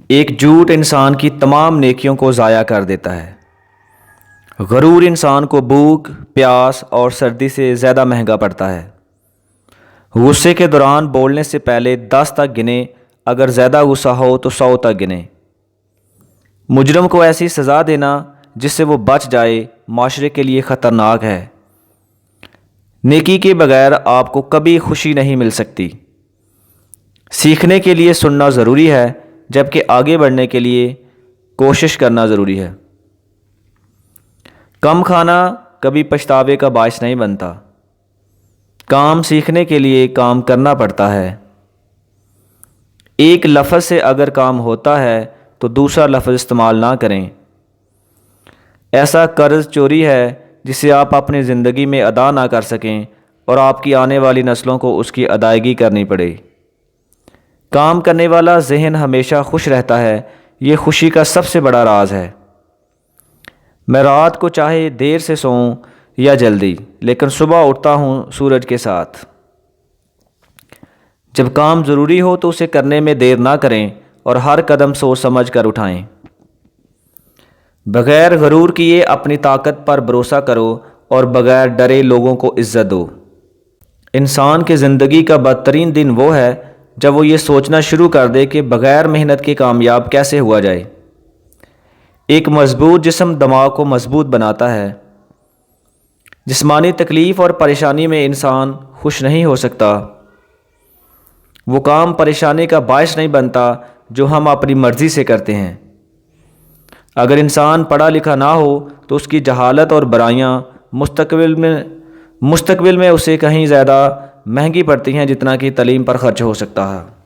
ایک جھوٹ انسان کی تمام نیکیوں کو ضائع کر دیتا ہے۔ غرور انسان کو بھوک، پیاس اور سردی سے زیادہ مہنگا پڑتا ہے۔ غصے کے دوران بولنے سے پہلے 10 تک گنے، اگر زیادہ غصہ ہو تو 100 تک گنے۔ مجرم کو ایسی سزا دینا جس سے وہ بچ جائے معاشرے کے لیے خطرناک ہے۔ نیکی کے بغیر آپ کو کبھی خوشی نہیں مل سکتی۔ سیکھنے کے لیے سننا ضروری ہے، جبکہ آگے بڑھنے کے لیے کوشش کرنا ضروری ہے۔ کم کھانا کبھی پچھتاوے کا باعث نہیں بنتا۔ کام سیکھنے کے لیے کام کرنا پڑتا ہے۔ ایک لفظ سے اگر کام ہوتا ہے تو دوسرا لفظ استعمال نہ کریں۔ ایسا قرض چوری ہے جسے آپ اپنی زندگی میں ادا نہ کر سکیں اور آپ کی آنے والی نسلوں کو اس کی ادائیگی کرنی پڑے۔ کام کرنے والا ذہن ہمیشہ خوش رہتا ہے، یہ خوشی کا سب سے بڑا راز ہے۔ میں رات کو چاہے دیر سے سوؤں یا جلدی، لیکن صبح اٹھتا ہوں سورج کے ساتھ۔ جب کام ضروری ہو تو اسے کرنے میں دیر نہ کریں اور ہر قدم سوچ سمجھ کر اٹھائیں۔ بغیر غرور کیے اپنی طاقت پر بھروسہ کرو اور بغیر ڈرے لوگوں کو عزت دو۔ انسان کی زندگی کا بدترین دن وہ ہے جب وہ یہ سوچنا شروع کر دے کہ بغیر محنت کے کامیاب کیسے ہوا جائے۔ ایک مضبوط جسم دماغ کو مضبوط بناتا ہے۔ جسمانی تکلیف اور پریشانی میں انسان خوش نہیں ہو سکتا۔ وہ کام پریشانی کا باعث نہیں بنتا جو ہم اپنی مرضی سے کرتے ہیں۔ اگر انسان پڑھا لکھا نہ ہو تو اس کی جہالت اور برائیاں مستقبل میں اسے کہیں زیادہ مہنگی پڑتی ہیں جتنا کہ تعلیم پر خرچ ہو سکتا ہے۔